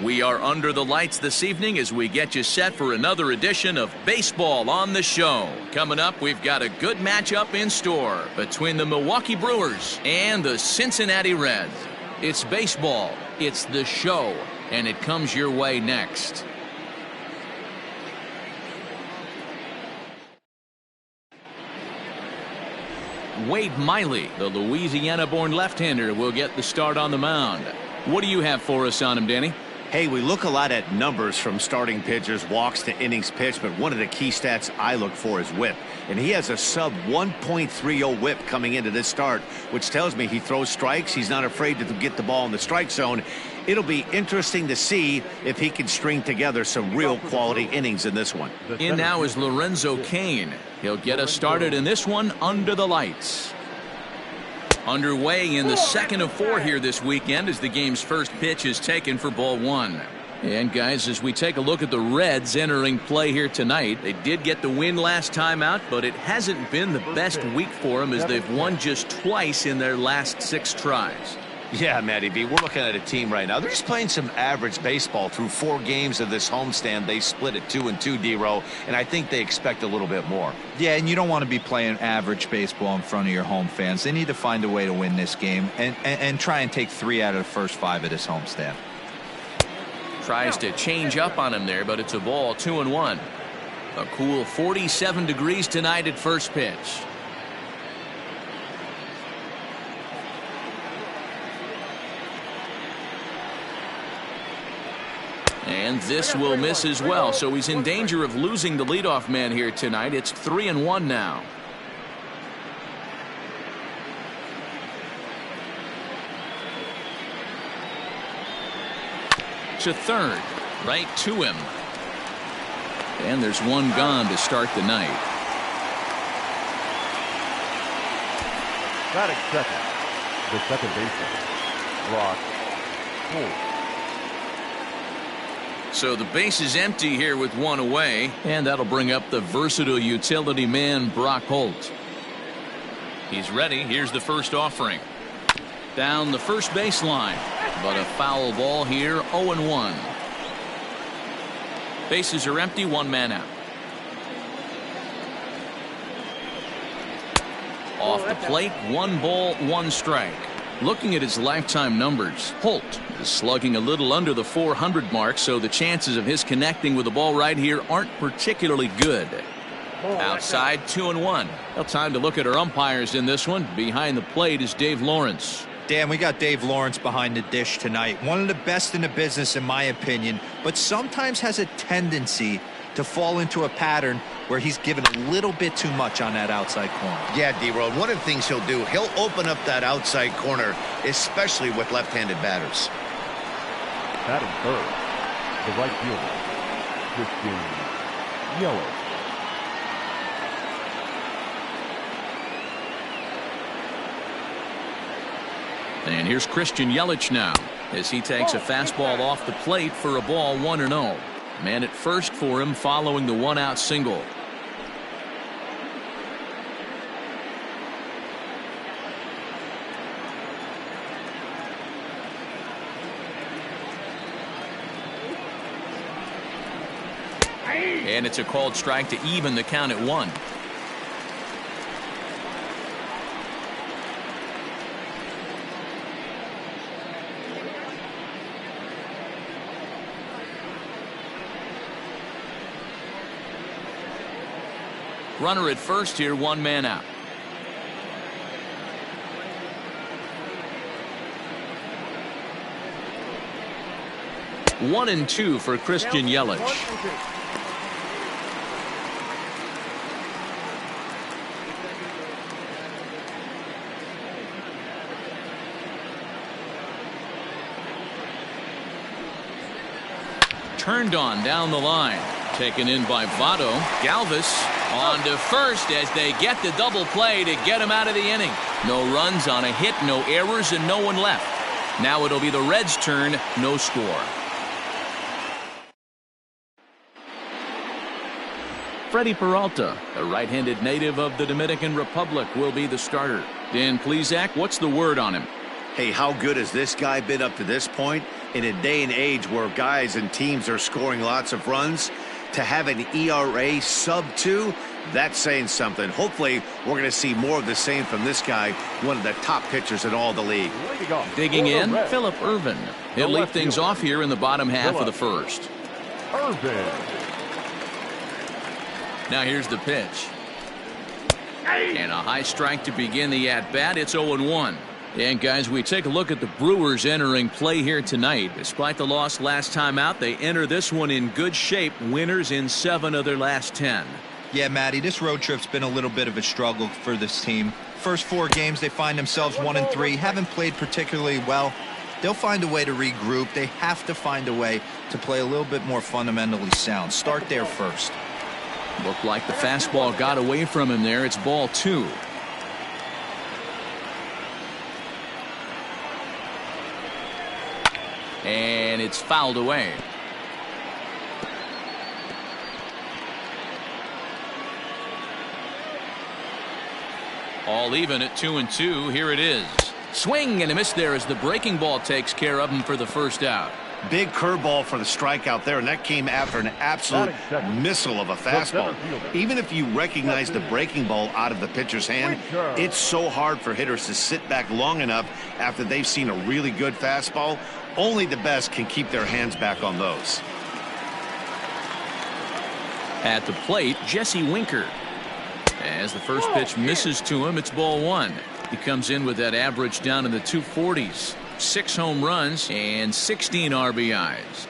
We are under the lights this evening as we get you set for another edition of Baseball on the Show. Coming up, we've got a good matchup in store between the Milwaukee Brewers and the Cincinnati Reds. It's baseball, it's the show, and it comes your way next. Wade Miley, the Louisiana-born left-hander, will get the start on the mound. What do you have for us on him, Danny? Hey, we look a lot at numbers from starting pitchers, walks to innings pitched, but one of the key stats I look for is whip. And he has a sub 1.30 whip coming into this start, which tells me he throws strikes. He's not afraid to get the ball in the strike zone. It'll be interesting to see if he can string together some real quality innings in this one. In now is Lorenzo Cain. He'll get us started in this one under the lights. Underway in the second of 4 here this weekend as the game's first pitch is taken for ball 1. And guys, as we take a look at the Reds entering play here tonight, they did get the win last time out, but it hasn't been the best week for them as they've won just twice in their last 6 tries. Yeah, Matty B, we're looking at a team right now. They're just playing some average baseball through 4 games of this homestand. They split at 2-2, D-Row, and I think they expect a little bit more. Yeah, and you don't want to be playing average baseball in front of your home fans. They need to find a way to win this game and try and take 3 out of the first 5 of this homestand. Tries to change up on him there, but it's a ball, 2-1. A cool 47 degrees tonight at first pitch. And this will miss as well, so he's in danger of losing the leadoff man here tonight. It's 3-1 now. To third, right to him. And there's one gone to start the night. Batting second, the second baseman, Holt. So the base is empty here with 1 away, and that'll bring up the versatile utility man Brock Holt. He's ready. Here's the first offering. Down the first baseline, but a foul ball here, 0-1. Bases are empty, 1 man out. Off the plate, 1 ball, 1 strike. Looking at his lifetime numbers, Holt is slugging a little under the 400 mark, so the chances of his connecting with the ball right here aren't particularly good. Outside, 2-1. Well, time to look at our umpires in this one. Behind the plate is Dave Lawrence. Dan, we got Dave Lawrence behind the dish tonight. One of the best in the business, in my opinion, but sometimes has a tendency to fall into a pattern where he's given a little bit too much on that outside corner. Yeah, D-Road, one of the things he'll do, he'll open up that outside corner, especially with left-handed batters. Batting third, the right fielder, Gyorko. And here's Christian Yelich now as he takes a fastball off the plate for a ball, 1-0. Man at first for him following the 1-out single. And it's a called strike to even the count at 1. Runner at first here, 1 man out. One and 2 for Christian Yelich. Turned on down the line. Taken in by Votto. Galvis on to first as they get the double play to get him out of the inning. No runs on a hit, no errors, and no one left. Now it'll be the Reds' turn, no score. Freddie Peralta, a right-handed native of the Dominican Republic, will be the starter. Dan Plesac, what's the word on him? Hey, how good has this guy been up to this point? In a day and age where guys and teams are scoring lots of runs, to have an ERA sub-2, that's saying something. Hopefully, we're going to see more of the same from this guy, one of the top pitchers in all the league. Digging in, Phillip Ervin. He'll lead things off here in the bottom half of the first. Ervin. Now here's the pitch. And a high strike to begin the at-bat. It's 0-1. And guys, we take a look at the Brewers entering play here tonight. Despite the loss last time out, they enter this one in good shape. Winners in 7 of their last 10. Yeah, Matty, this road trip's been a little bit of a struggle for this team. First 4 games, they find themselves 1-3. Haven't played particularly well. They'll find a way to regroup. They have to find a way to play a little bit more fundamentally sound. Start there first. Looked like the fastball got away from him there. It's ball 2. And it's fouled away. All even at 2-2. Here it is. Swing and a miss there as the breaking ball takes care of him for the first out. Big curveball for the strikeout there, and that came after an absolute missile of a fastball. Even if you recognize the breaking ball out of the pitcher's hand, it's so hard for hitters to sit back long enough after they've seen a really good fastball. Only the best can keep their hands back on those. At the plate, Jesse Winker. As the first pitch misses to him, it's ball 1. He comes in with that average down in the 240s. 6 home runs and 16 RBIs.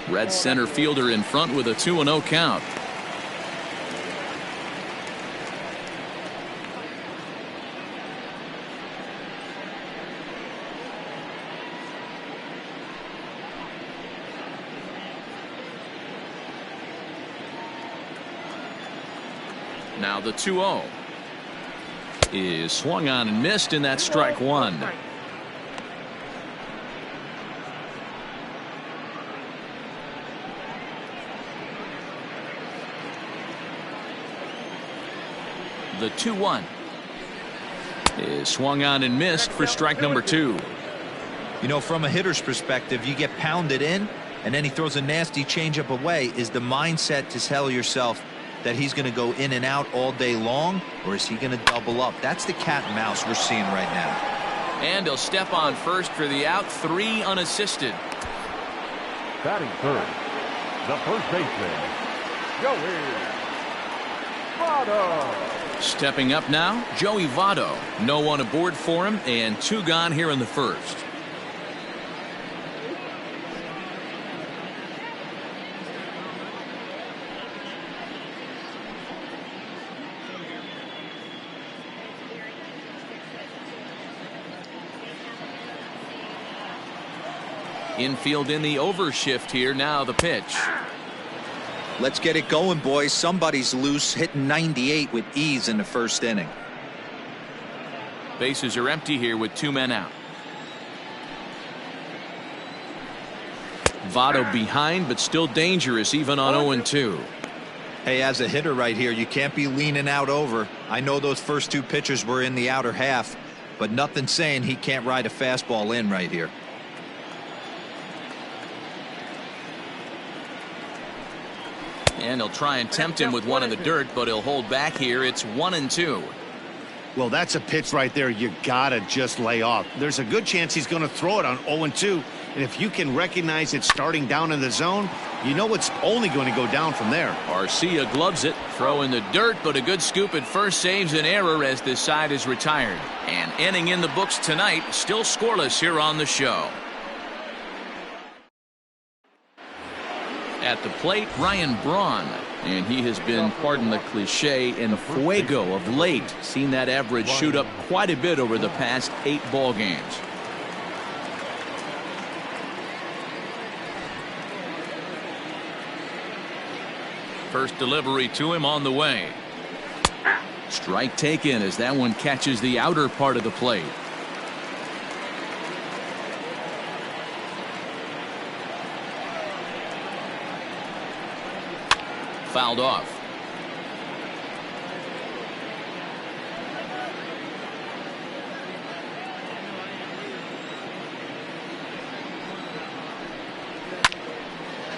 Red center fielder in front with a 2-0 count. Now the 2-0 is swung on and missed, and that's strike 1. The 2-1 is swung on and missed for strike number 2. You know, from a hitter's perspective, you get pounded in and then he throws a nasty changeup away. Is the mindset to tell yourself that he's going to go in and out all day long, or is he going to double up? That's the cat and mouse we're seeing right now. And he'll step on first for the out. 3 unassisted. Batting third, the first baseman, Joey Votto. Stepping up now, Joey Votto. No one aboard for him, and 2 gone here in the first. Infield in the overshift here. Now the pitch. Let's get it going, boys. Somebody's loose, hitting 98 with ease in the first inning. Bases are empty here with 2 men out. Votto behind, but still dangerous even on 0-2. Hey, as a hitter right here, you can't be leaning out over. I know those first 2 pitches were in the outer half, but nothing saying he can't ride a fastball in right here. And he'll try and tempt him with one in the dirt, but he'll hold back here. It's 1-2. Well, that's a pitch right there you gotta just lay off. There's a good chance he's going to throw it on 0-2, and if you can recognize it starting down in the zone, you know it's only going to go down from there. Garcia gloves it, throw in the dirt, but a good scoop at first saves an error as this side is retired. And inning in the books tonight, still scoreless here on the show. At the plate, Ryan Braun, and he has been, pardon the cliche, en fuego of late. Seen that average shoot up quite a bit over the past 8 ball games. First delivery to him on the way. Strike taken as that one catches the outer part of the plate. Fouled off.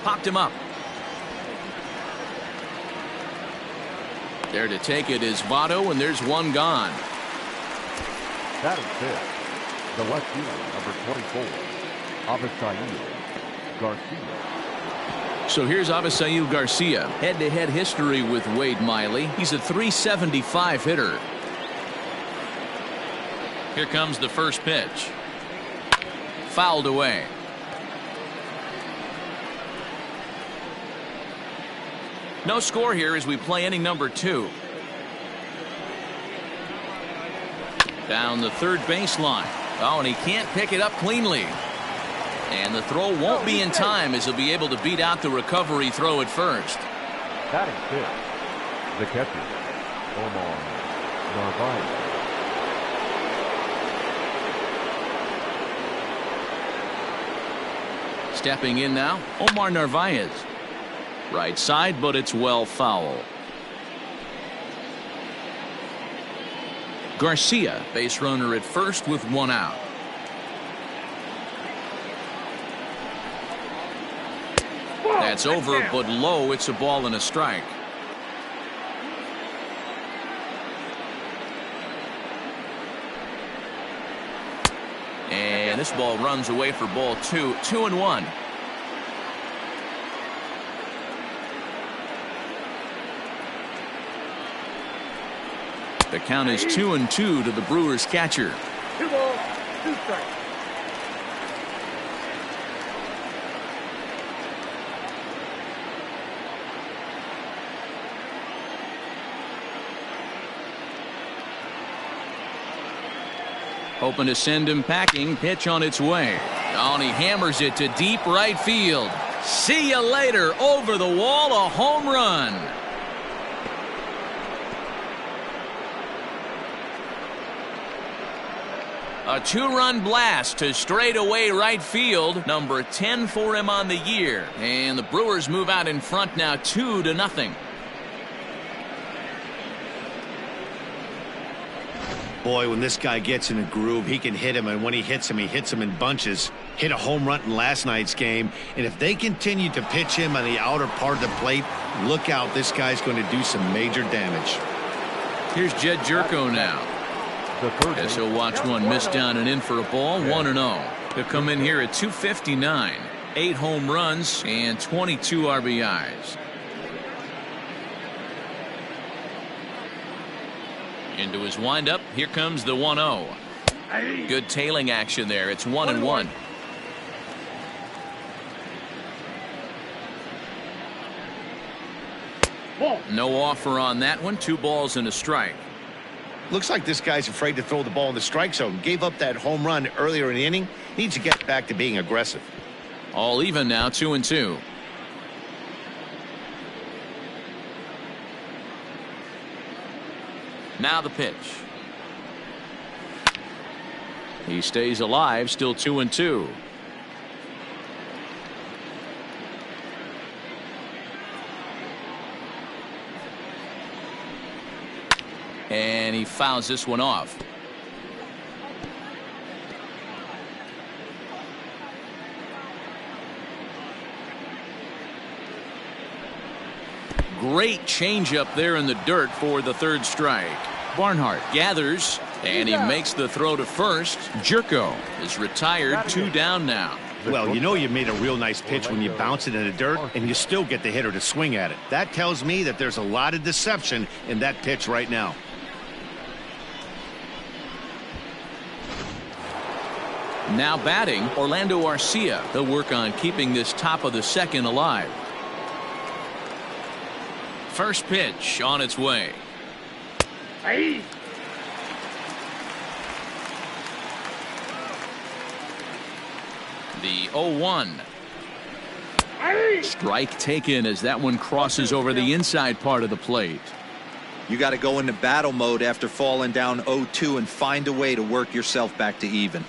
Popped him up. There to take it is Votto, and there's one gone. Batting fifth, the left fielder, number 24, Avisail Garcia. So here's Avisail Garcia. Head-to-head history with Wade Miley. He's a .375 hitter. Here comes the first pitch. Fouled away. No score here as we play inning number 2. Down the third baseline. Oh, and he can't pick it up cleanly. And the throw won't be in time as he'll be able to beat out the recovery throw at first. Batting fifth, the catcher, Omar Narvaez. Stepping in now, Omar Narvaez. Right side, but it's well foul. Garcia, base runner at first with one out. That's over, but low. It's a ball and a strike. And this ball runs away for ball 2. 2-1. The count is 2-2 to the Brewers catcher. 2 balls, 2 strikes. Hoping to send him packing. Pitch on its way. Oh, and he hammers it to deep right field. See you later. Over the wall, a home run. A 2-run blast to straightaway right field. Number 10 for him on the year. And the Brewers move out in front now 2-0. Boy, when this guy gets in a groove, he can hit him, and when he hits him in bunches. Hit a home run in last night's game, and if they continue to pitch him on the outer part of the plate, look out, this guy's going to do some major damage. Here's Jedd Gyorko now. As he'll watch one miss down and in for a ball. 1-0. He'll come in here at 259. 8 home runs and 22 RBIs. Into his windup. Here comes the 1-0. Good tailing action there. It's 1-1. No offer on that one. 2 balls and a strike. Looks like this guy's afraid to throw the ball in the strike zone. Gave up that home run earlier in the inning. Needs to get back to being aggressive. All even now, 2-2. Now the pitch. He stays alive, still 2-2. And he fouls this one off. Great changeup there in the dirt for the 3rd strike. Barnhart gathers, and he makes the throw to first. Gyorko is retired. 2 down now. Well, you know you made a real nice pitch when you bounce it in the dirt and you still get the hitter to swing at it. That tells me that there's a lot of deception in that pitch right now. Now batting, Orlando Arcia. They'll work on keeping this top of the 2nd alive. First pitch on its way. Hey. The 0-1. Hey. Strike taken as that one crosses over the inside part of the plate. You got to go into battle mode after falling down 0-2 and find a way to work yourself back to even.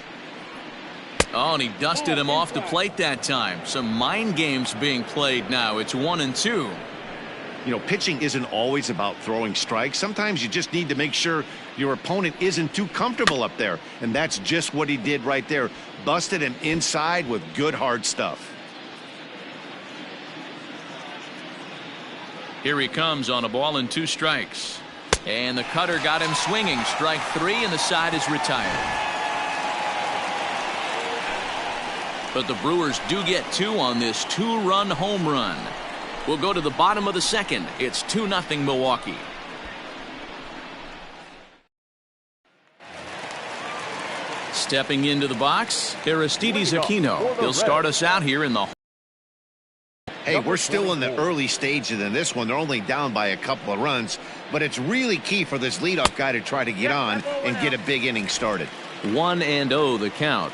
Oh, and he dusted him off the plate that time. Some mind games being played now. It's 1-2. You know, pitching isn't always about throwing strikes. Sometimes you just need to make sure your opponent isn't too comfortable up there. And that's just what he did right there. Busted him inside with good hard stuff. Here he comes on a ball and 2 strikes. And the cutter got him swinging. Strike 3, and the side is retired. But the Brewers do get 2 on this 2-run home run. We'll go to the bottom of the 2nd. It's 2-0 Milwaukee. Stepping into the box, Aristides Aquino. He'll start us out here in the. Hey, we're still in the early stages in this one. They're only down by a couple of runs, but it's really key for this leadoff guy to try to get on and get a big inning started. 1-0 the count.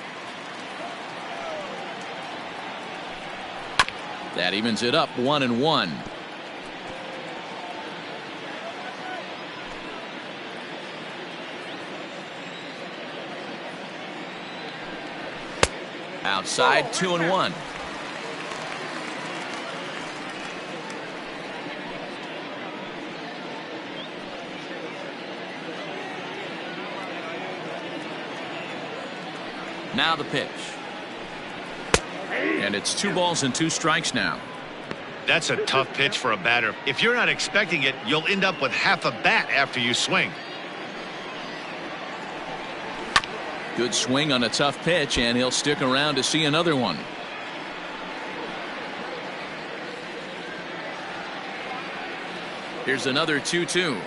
That evens it up 1-1. Outside 2-1. Now the pitch. And it's 2 balls and 2 strikes now. That's a tough pitch for a batter. If you're not expecting it, you'll end up with half a bat after you swing. Good swing on a tough pitch, and he'll stick around to see another one. Here's another 2-2.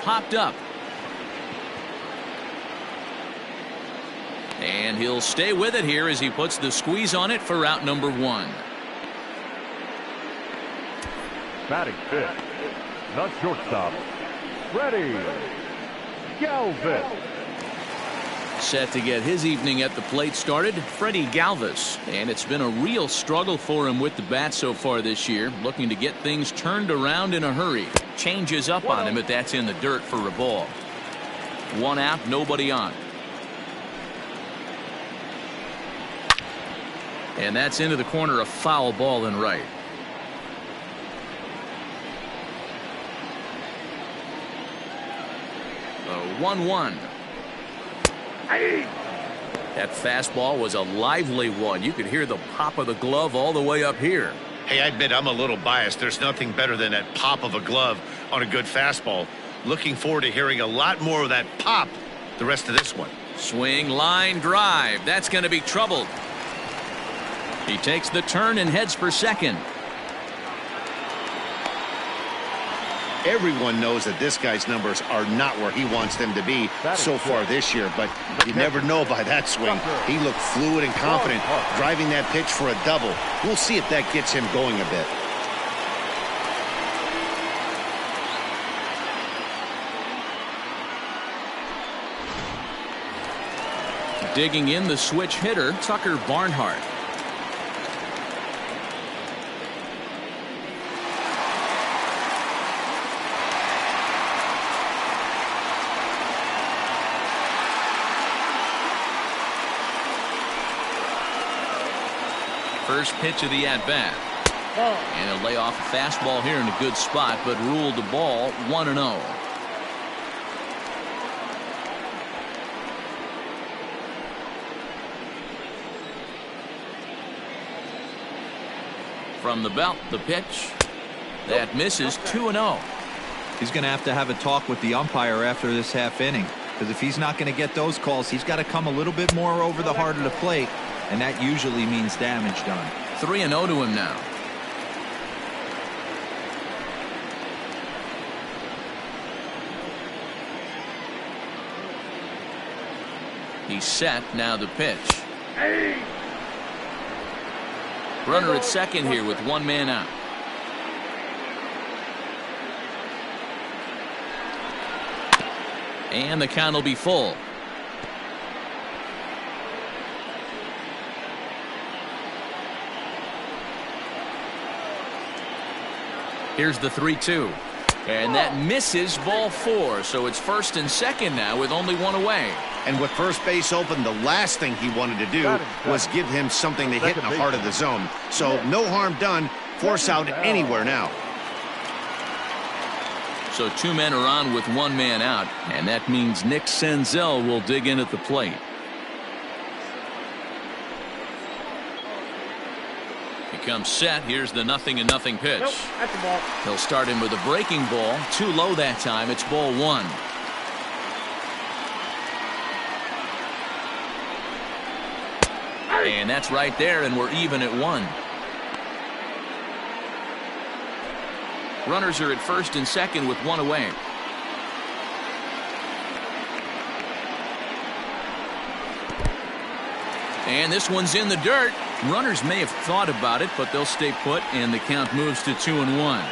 Popped up. And he'll stay with it here as he puts the squeeze on it for out number 1. Batting 5th, the shortstop, Freddie Galvis. Set to get his evening at the plate started, Freddie Galvis. And it's been a real struggle for him with the bat so far this year, looking to get things turned around in a hurry. Changes up on him, but that's in the dirt for a ball. 1 out, nobody on. And that's into the corner, a foul ball and right. The 1-1. That fastball was a lively one. You could hear the pop of the glove all the way up here. Hey, I admit I'm a little biased. There's nothing better than that pop of a glove on a good fastball. Looking forward to hearing a lot more of that pop the rest of this one. Swing, line, drive. That's going to be troubled. He takes the turn and heads for second. Everyone knows that this guy's numbers are not where he wants them to be so far this year, but you never know by that swing. He looked fluid and confident, driving that pitch for a double. We'll see if that gets him going a bit. Digging in the switch hitter, Tucker Barnhart. First pitch of the at-bat. And he'll lay off a fastball here in a good spot, but ruled the ball 1-0. From the belt, the pitch. That misses 2-0. He's going to have a talk with the umpire after this half inning, because if he's not going to get those calls, he's got to come a little bit more over the heart of the plate, and that usually means damage done. 3-0 to him now. He's set. Now the pitch. Runner at second here with 1 man out. And the count will be full. Here's the 3-2. And that misses, ball 4. So it's first and second now with only 1 away. And with first base open, the last thing he wanted to do was give him something to hit in the heart of the zone. So no harm done. Force out anywhere now. So 2 men are on with 1 man out, and that means Nick Senzel will dig in at the plate. He comes set. Here's the 0-0 pitch. Nope, that's the ball. He'll start him with a breaking ball. Too low that time. It's ball 1. And that's right there, and we're even at 1. Runners are at first and second with 1 away. And this one's in the dirt. Runners may have thought about it, but they'll stay put, and the count moves to 2-1.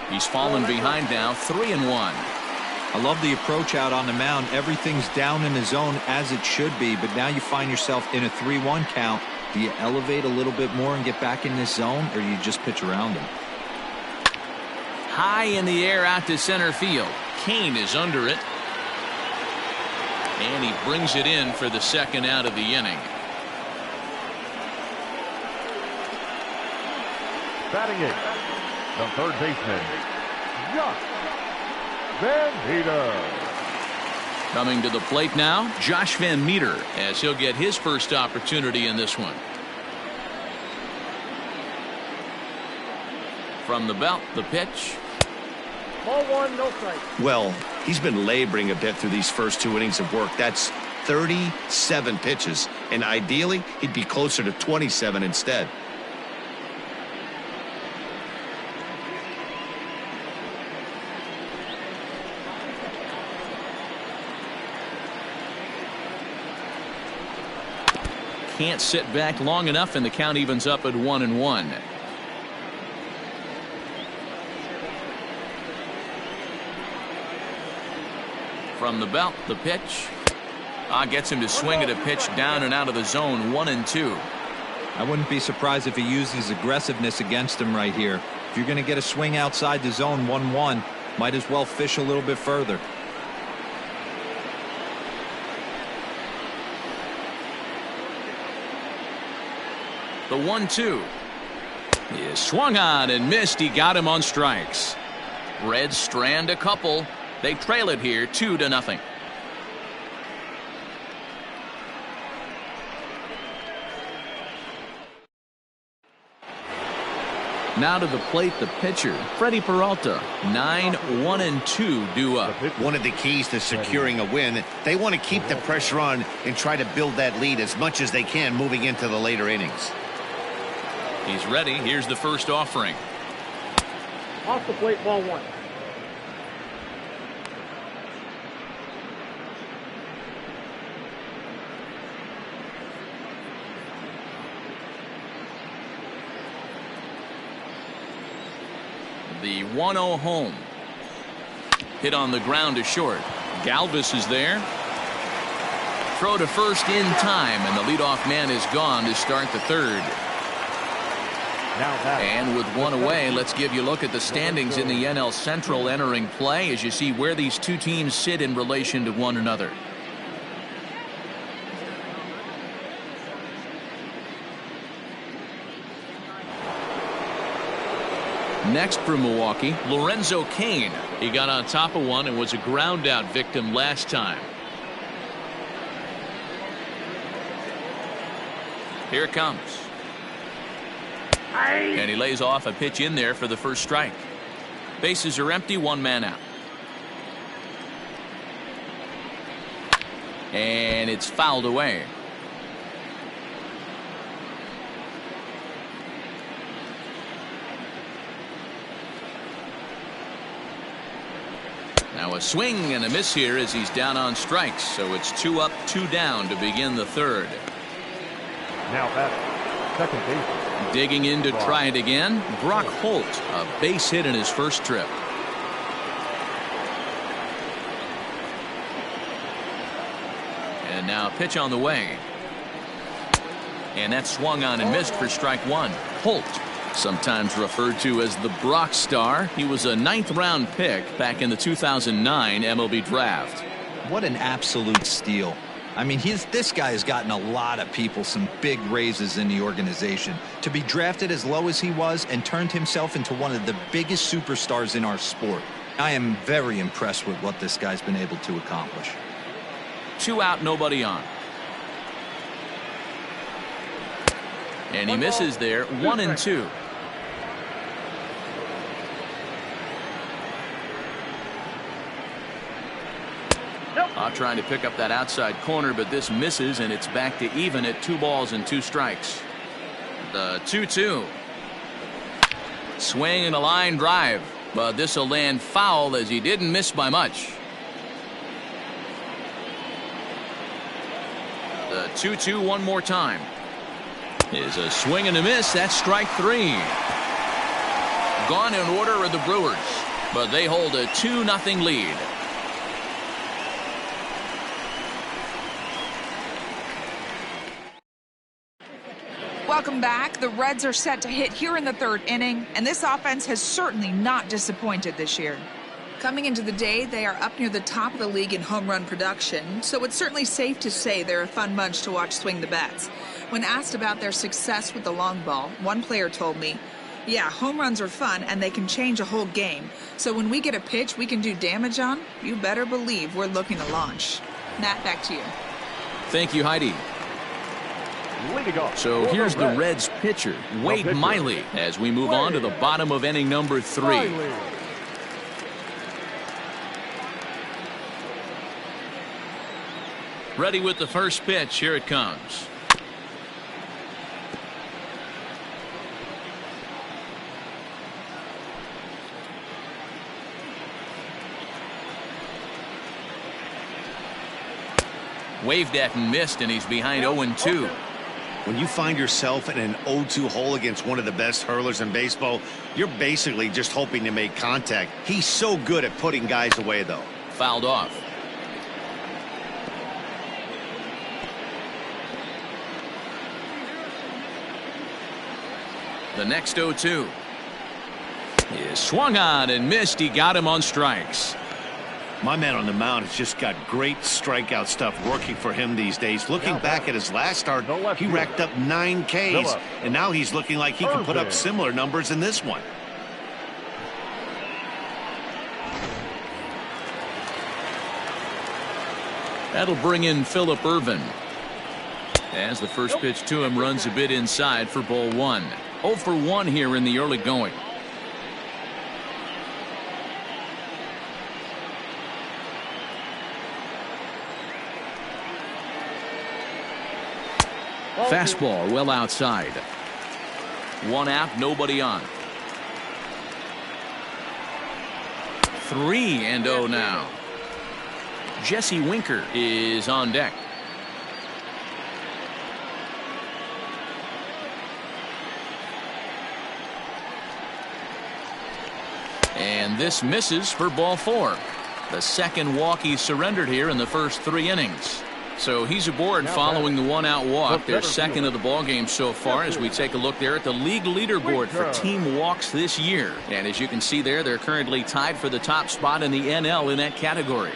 He's fallen behind now, 3-1. I love the approach out on the mound. Everything's down in the zone as it should be, but now you find yourself in a 3-1 count. Do you elevate a little bit more and get back in this zone, or do you just pitch around him? High in the air out to center field. Cain is under it. And he brings it in for the 2nd out of the inning. Batting it, the 3rd baseman, Josh Van Meter. Coming to the plate now, Josh Van Meter, as he'll get his first opportunity in this one. From the belt, the pitch. Ball 1, no strike. Well, he's been laboring a bit through these first 2 innings of work. That's 37 pitches, and ideally he'd be closer to 27 instead. Can't sit back long enough, and the count evens up at 1-1. From the belt, the pitch. Gets him to swing at a pitch down and out of the zone, 1-2. I wouldn't be surprised if he used his aggressiveness against him right here. If you're going to get a swing outside the zone, 1-1, might as well fish a little bit further. The 1-2 is swung on and missed. He got him on strikes. Reds strand a couple. They trail it here 2-0. Now to the plate, the pitcher, Freddie Peralta. 9-1-2 due up. One of the keys to securing a win, they want to keep the pressure on and try to build that lead as much as they can moving into the later innings. He's ready. Here's the first offering. Off the plate, ball 1. The 1-0 home. Hit on the ground to short. Galvis is there. Throw to first in time, and the leadoff man is gone to start the 3rd. And with 1 away, let's give you a look at the standings in the NL Central entering play as you see where these 2 teams sit in relation to one another. Next for Milwaukee, Lorenzo Cain. He got on top of one and was a ground out victim last time. Here it comes. And he lays off a pitch in there for the first strike. Bases are empty, 1 man out. And it's fouled away. Now a swing and a miss here as he's down on strikes. So it's 2 up, 2 down to begin the 3rd. Now at second base. Digging in to try it again, Brock Holt, a base hit in his first trip. And now a pitch on the way. And that swung on and missed for strike 1. Holt, sometimes referred to as the Brock Star. He was a 9th round pick back in the 2009 MLB draft. What an absolute steal. I mean, this guy has gotten a lot of people some big raises in the organization. To be drafted as low as he was and turned himself into one of the biggest superstars in our sport. I am very impressed with what this guy's been able to accomplish. 2 out, nobody on. And he misses there, 1-2. Trying to pick up that outside corner, but this misses, and it's back to even at 2 balls and 2 strikes. The 2-2. Swing and a line drive, but this will land foul as he didn't miss by much. The 2-2 one more time. Is a swing and a miss. That's strike 3. Gone in order are the Brewers, but they hold a 2-0 lead. Welcome back. The Reds are set to hit here in the 3rd inning, and this offense has certainly not disappointed this year. Coming into the day, they are up near the top of the league in home run production, so it's certainly safe to say they're a fun bunch to watch swing the bats. When asked about their success with the long ball, one player told me, "Yeah, home runs are fun and they can change a whole game. So when we get a pitch we can do damage on, you better believe we're looking to launch." Matt, back to you. Thank you, Heidi. So here's the Reds pitcher, Wade Miley, as we move on to the bottom of inning number 3. Ready with the first pitch. Here it comes. Waved at and missed, and he's behind 0-2. When you find yourself in an 0-2 hole against one of the best hurlers in baseball, you're basically just hoping to make contact. He's so good at putting guys away, though. Fouled off. The next 0-2 is swung on and missed. He got him on strikes. My man on the mound has just got great strikeout stuff working for him these days. Looking back at his last start, he racked up 9 Ks, and now he's looking like he can put up similar numbers in this one. That'll bring in Phillip Ervin. As the first pitch to him runs a bit inside for ball 1. 0 for 1 here in the early going. Fastball well outside. 1 out, nobody on. 3-0 now. Jesse Winker is on deck. And this misses for ball 4. The second walk he surrendered here in the first 3 innings. So he's aboard following the 1-out walk. Their second of the ball game so far, as we take a look there at the league leaderboard for team walks this year. And as you can see there, they're currently tied for the top spot in the NL in that category.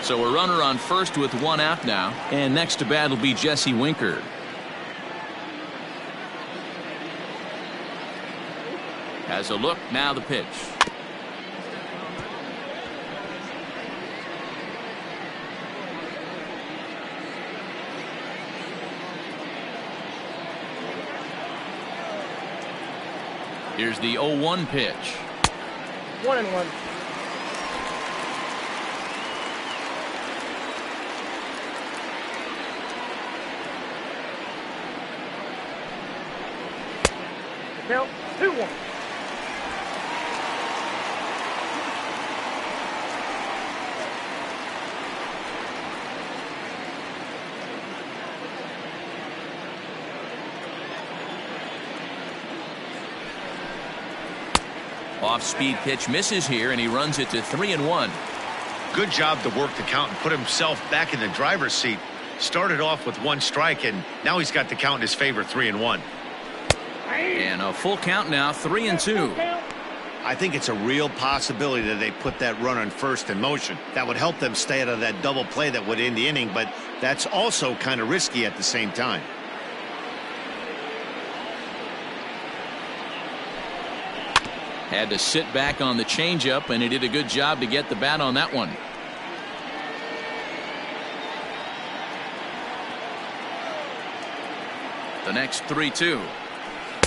So a runner on first with 1 out now. And next to bat will be Jesse Winker. Has a look, now the pitch. Here's the 0-1 pitch. 1-1. Count 2-1. Off-speed pitch misses here, and he runs it to 3-1. Good job to work the count and put himself back in the driver's seat. Started off with 1 strike, and now he's got the count in his favor, 3-1. And a full count now, 3-2. I think it's a real possibility that they put that runner in first in motion. That would help them stay out of that double play that would end the inning, but that's also kind of risky at the same time. Had to sit back on the changeup, and he did a good job to get the bat on that one. The next 3-2.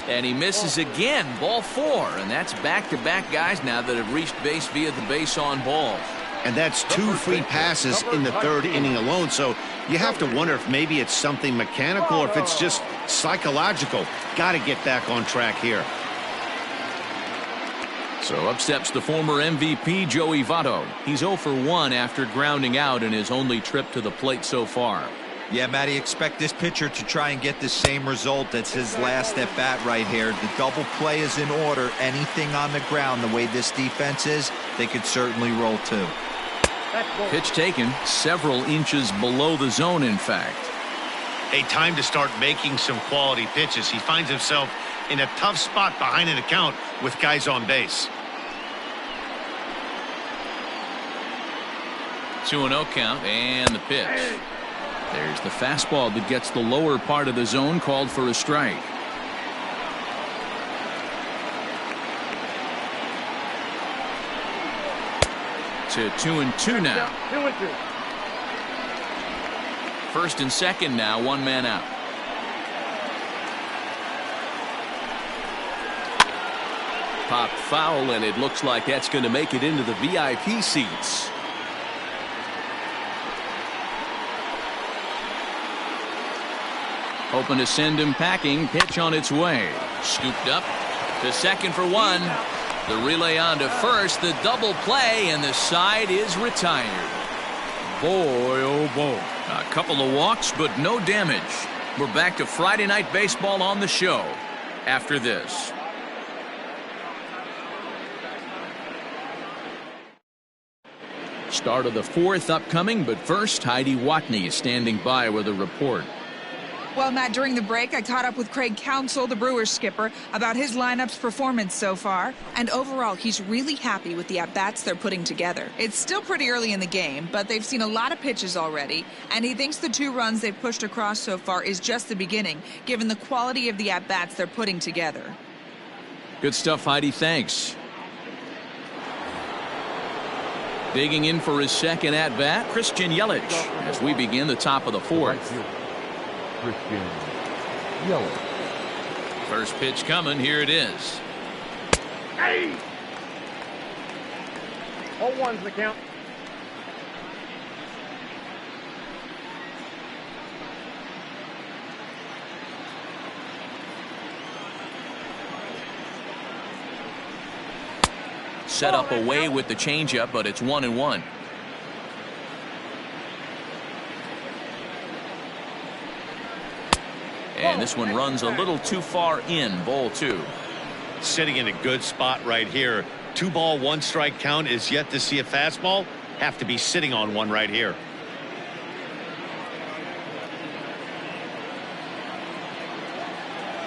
And he misses again. Ball 4. And that's back-to-back guys now that have reached base via the base on balls. And that's 2 free passes in the 3rd inning alone. So you have to wonder if maybe it's something mechanical or if it's just psychological. Got to get back on track here. So up steps the former MVP Joey Votto. He's 0 for 1 after grounding out in his only trip to the plate so far. Yeah, Matty, expect this pitcher to try and get the same result. That's his last at bat right here. The double play is in order. Anything on the ground, the way this defense is, they could certainly roll too. Pitch taken several inches below the zone, in fact. A time to start making some quality pitches. He finds himself in a tough spot behind an account with guys on base. 2-0 count and the pitch. There's the fastball that gets the lower part of the zone, called for a strike. To 2-2 now. 2-2. First and second now, 1 man out. Popped foul, and it looks like that's going to make it into the VIP seats. Hoping to send him packing. Pitch on its way. Scooped up to second for 1. The relay on to first. The double play, and the side is retired. Boy, oh boy. A couple of walks, but no damage. We're back to Friday Night Baseball on the show after this. Start of the 4th upcoming, but first, Heidi Watney is standing by with a report. Well, Matt, during the break, I caught up with Craig Counsell, the Brewers skipper, about his lineup's performance so far. And overall, he's really happy with the at-bats they're putting together. It's still pretty early in the game, but they've seen a lot of pitches already. And he thinks the 2 runs they've pushed across so far is just the beginning, given the quality of the at-bats they're putting together. Good stuff, Heidi. Thanks. Digging in for his second at-bat, Christian Yelich, as we begin the top of the 4th. Christian Yelich. First pitch coming. Here it is. Hey! 0-1's the count. Set up away with the changeup, but it's 1-1. And this one runs a little too far in. Ball 2. Sitting in a good spot right here. 2 ball, 1 strike count is yet to see a fastball. Have to be sitting on one right here.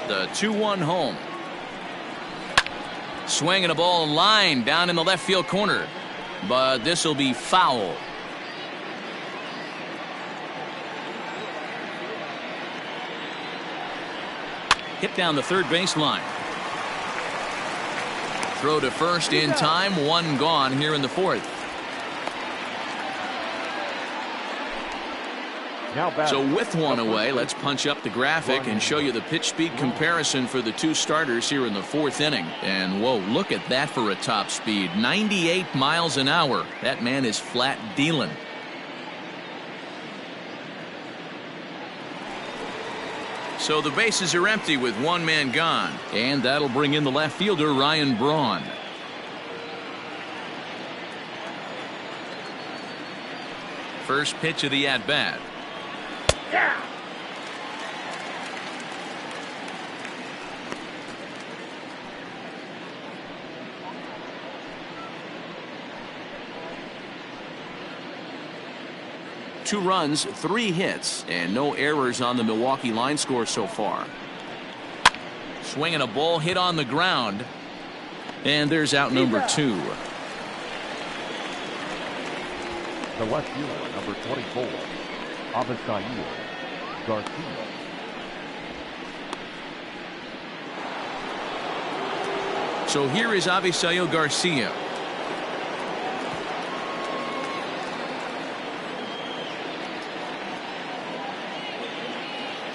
The 2-1 home. Swinging a ball line down in the left field corner. But this will be foul. Hit down the third baseline. Throw to first in time. 1 gone here in the 4th. So with 1 away, let's punch up the graphic and show you the pitch speed comparison for the 2 starters here in the 4th inning. And whoa, look at that for a top speed. 98 miles an hour. That man is flat dealing. So the bases are empty with 1 man gone. And that'll bring in the left fielder, Ryan Braun. First pitch of the at-bat. Yeah! Two runs, 3 hits, and no errors on the Milwaukee line score so far. Swinging a ball hit on the ground. And there's out number 2. The left fielder, number 24, Avisail Garcia. So here is Avisail Garcia.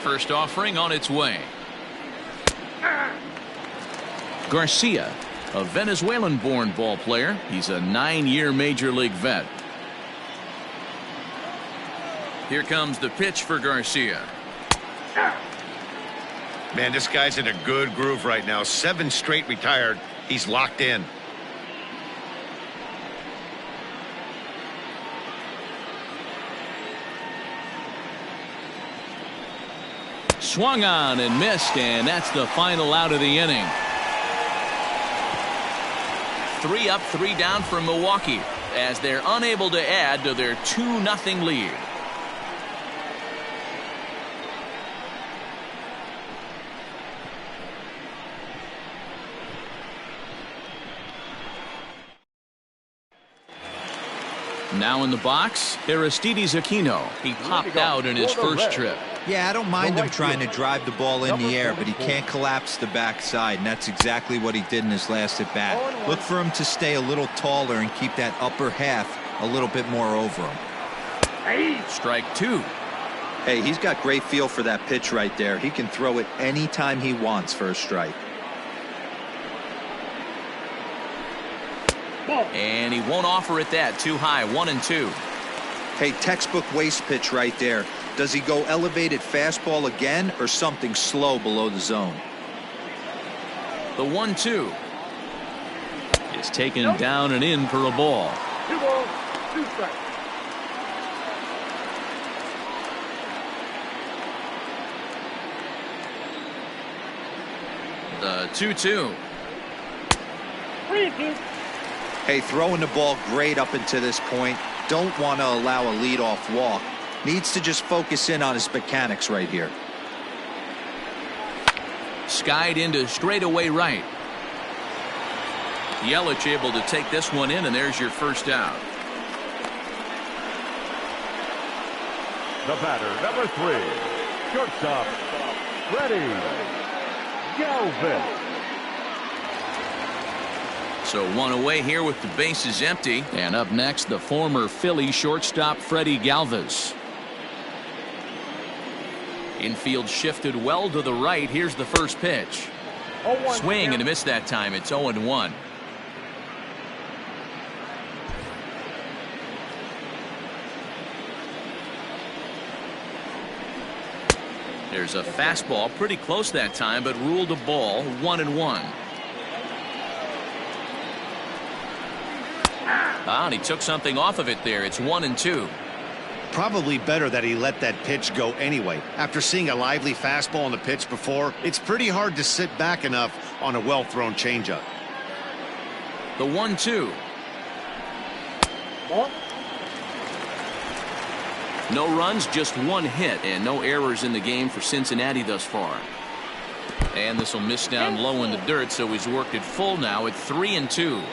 First offering on its way. Garcia, a Venezuelan-born ball player. He's a 9-year Major League vet. Here comes the pitch for Garcia. Man, this guy's in a good groove right now. 7 straight retired. He's locked in. Swung on and missed, and that's the final out of the inning. 3 up, 3 down for Milwaukee as they're unable to add to their 2-0 lead. Now in the box, Aristides Aquino. He popped out in his first trip. Yeah, I don't mind him trying to drive the ball in the air, but he can't collapse the backside, and that's exactly what he did in his last at bat. Look for him to stay a little taller and keep that upper half a little bit more over him. Strike 2. Hey, he's got great feel for that pitch right there. He can throw it anytime he wants for a strike. And he won't offer it that. Too high. 1-2. Hey, textbook waste pitch right there. Does he go elevated fastball again or something slow below the zone? The 1-2 is taken down and in for a ball. 2 balls, 2 strikes. The 2-2. 3-2. Hey, throwing the ball great up until this point. Don't want to allow a leadoff walk. Needs to just focus in on his mechanics right here. Skied into straightaway right. Yelich able to take this one in, and there's your first out. The batter, number 3, shortstop, Freddie Galvis. So 1 away here with the bases empty. And up next, the former Philly shortstop Freddie Galvis. Infield shifted well to the right. Here's the first pitch. Swing and a miss that time. It's 0-1. There's a fastball pretty close that time, but ruled a ball. 1-1. And he took something off of it there. It's 1-2. Probably better that he let that pitch go anyway. After seeing a lively fastball on the pitch before, it's pretty hard to sit back enough on a well-thrown changeup. The 1-2. No runs, just 1 hit, and no errors in the game for Cincinnati thus far. And this will miss down low in the dirt, so he's worked it full now at 3-2.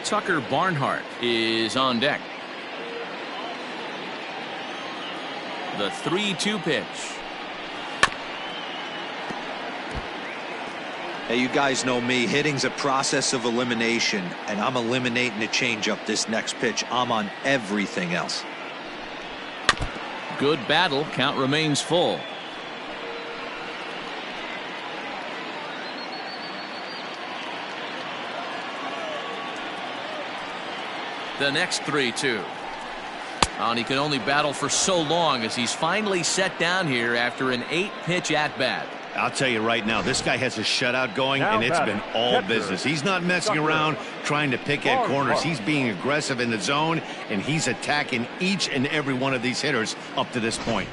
Tucker Barnhart is on deck. The 3-2 pitch. Hey, you guys know me. Hitting's a process of elimination, and I'm eliminating the changeup this next pitch. I'm on everything else. Good battle. Count remains full. The next 3-2. And he can only battle for so long as he's finally set down here after an 8-pitch at-bat. I'll tell you right now, this guy has a shutout going, and it's been all business. He's not messing around trying to pick at corners. He's being aggressive in the zone, and he's attacking each and every one of these hitters up to this point.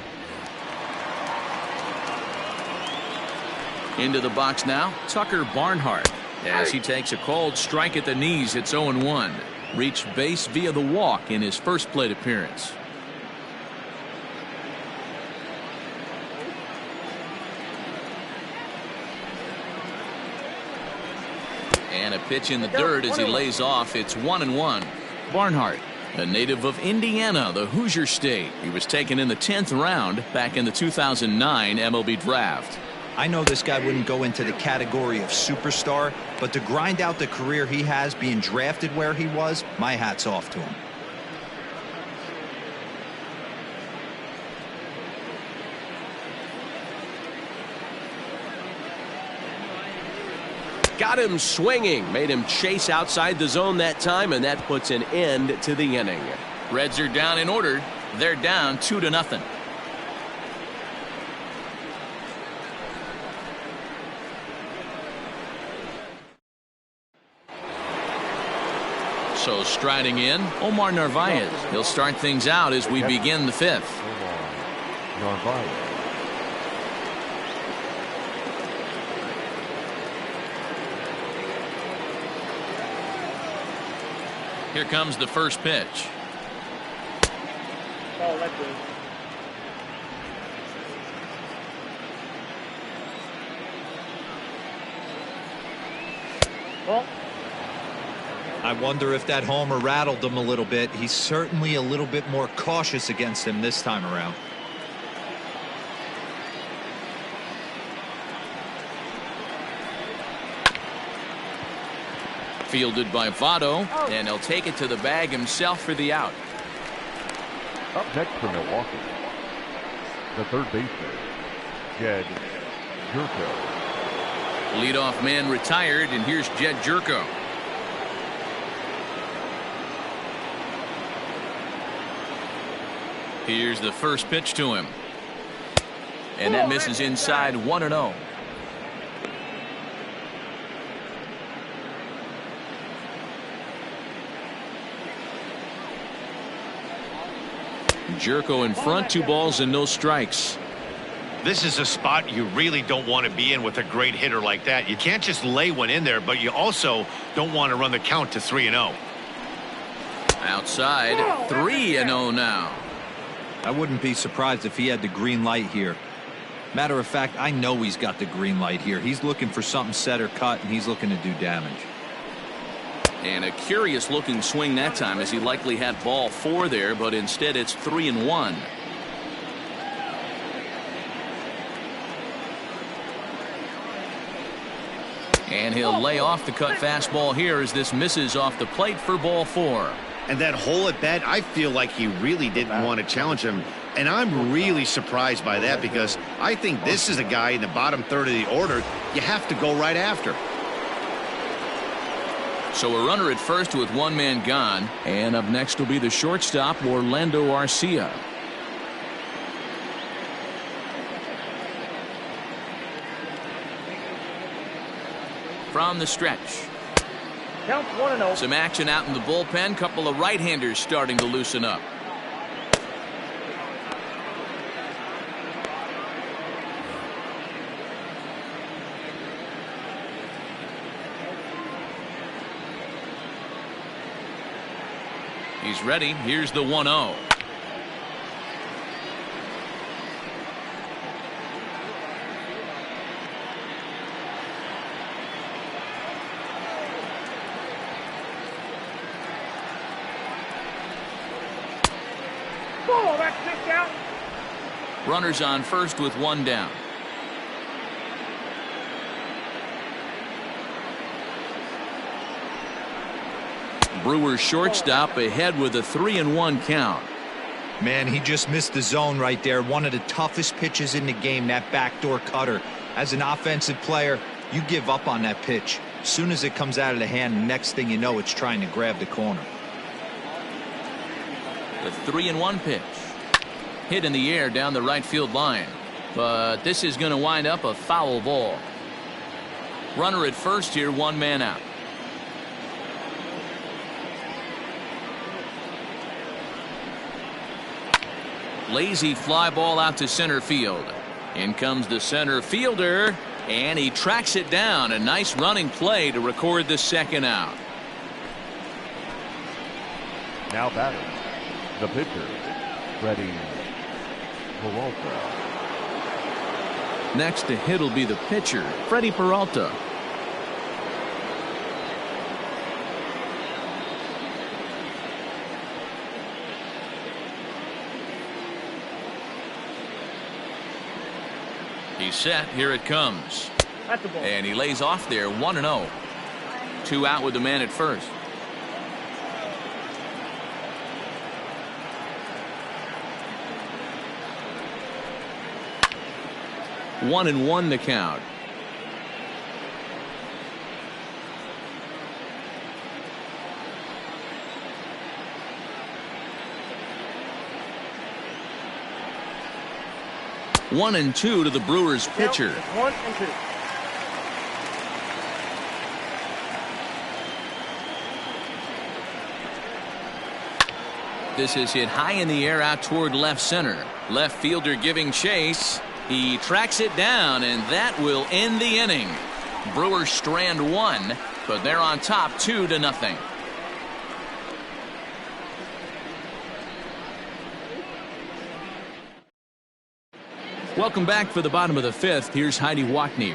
Into the box now, Tucker Barnhart. As he takes a cold strike at the knees, it's 0-1. Reached base via the walk in his first plate appearance. And a Pitch in the dirt as he lays off. It's 1-1. Barnhart, a native of Indiana, the Hoosier State. He was taken in the 10th round back in the 2009 MLB draft. I know this guy wouldn't go into the category of superstar, but to grind out the career he has being drafted where he was, my hat's off to him. Got him swinging, made him chase outside the zone that time, and that puts an end to the inning. Reds are down in order. They're down 2-0. So striding in, Omar Narvaez. He'll start things out as we begin the 5th. Narvaez. Here comes the first pitch. Oh, that's good. Well, I wonder if that homer rattled him a little bit. He's certainly a little bit more cautious against him this time around. Fielded by Votto, and he'll take it to the bag himself for the out. Up next for Milwaukee, the third baseman, Jedd Gyorko. Leadoff man retired, and here's Jedd Gyorko. Here's the first pitch to him. And that misses inside 1-0. Gyorko in front, 2 balls and no strikes. This is a spot you really don't want to be in with a great hitter like that. You can't just lay one in there, but you also don't want to run the count to 3-0. Outside, 3-0 now. I wouldn't be surprised if he had the green light here. Matter of fact, I know he's got the green light here. He's looking for something set or cut, and he's looking to do damage. And a curious looking swing that time, as he likely had ball 4 there, but instead it's 3-1. And he'll lay off the cut fastball here as this misses off the plate for ball 4. And that hole at bat, I feel like he really didn't want to challenge him. And I'm really surprised by that, because I think this is a guy in the bottom third of the order you have to go right after. So a runner at first with 1 man gone. And up next will be the shortstop, Orlando Arcia. From the stretch. counts 1-0. Some action out in the bullpen. Couple of right-handers starting to loosen up. He's ready. Here's the 1-0. Oh, that's kicked out. Runners on first with 1 down. Brewers shortstop ahead with a 3-1 count. Man, he just missed the zone right there. One of the toughest pitches in the game, that backdoor cutter. As an offensive player, you give up on that pitch. As soon as it comes out of the hand, next thing you know, it's trying to grab the corner. The 3-1 pitch. Hit in the air down the right field line. But this is going to wind up a foul ball. Runner at first here, 1 man out. Lazy fly ball out to center field. In comes the center fielder, and he tracks it down. A nice running play to record the second out. Now batting, the pitcher, Freddie Peralta. Next to hit will be the pitcher, Freddie Peralta. He's set. Here it comes. That's a ball. And he lays off there 1-0. 2 out with the man at first. 1-1 the count. One and two to the Brewers pitcher. 1-2. This is hit high in the air out toward left center. Left fielder giving chase. He tracks it down, and that will end the inning. Brewers strand 1, but they're on top 2-0. Welcome back for the bottom of the 5th. Here's Heidi Watney.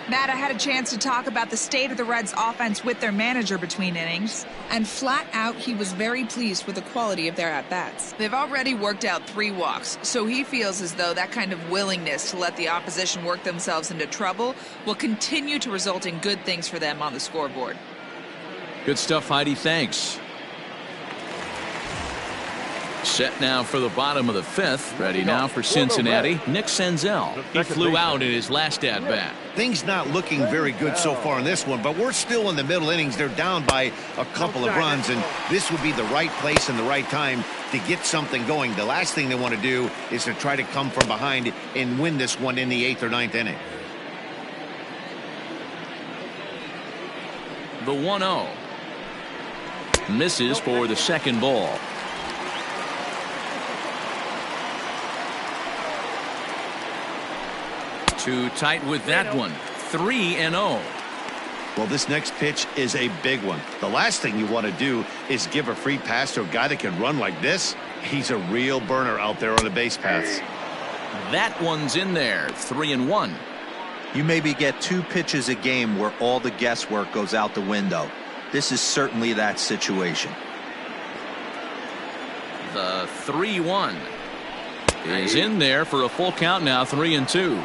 Matt, I had a chance to talk about the state of the Reds offense with their manager between innings, and flat out he was very pleased with the quality of their at-bats. They've already worked out 3 walks, so he feels as though that kind of willingness to let the opposition work themselves into trouble will continue to result in good things for them on the scoreboard. Good stuff, Heidi. Thanks. Set now for the bottom of the 5th. Ready now for Cincinnati. Nick Senzel. He flew out in his last at-bat. Things not looking very good so far in this one, but we're still in the middle innings. They're down by a couple of runs, and this would be the right place and the right time to get something going. The last thing they want to do is to try to come from behind and win this one in the 8th or 9th inning. The 1-0. Misses for the second ball. Too tight with that one. 3-0. Well, this next pitch is a big one. The last thing you want to do is give a free pass to a guy that can run like this. He's a real burner out there on the base paths. That one's in there. 3-1. You maybe get 2 pitches a game where all the guesswork goes out the window. This is certainly that situation. The 3-1 is in there for a full count now. 3-2.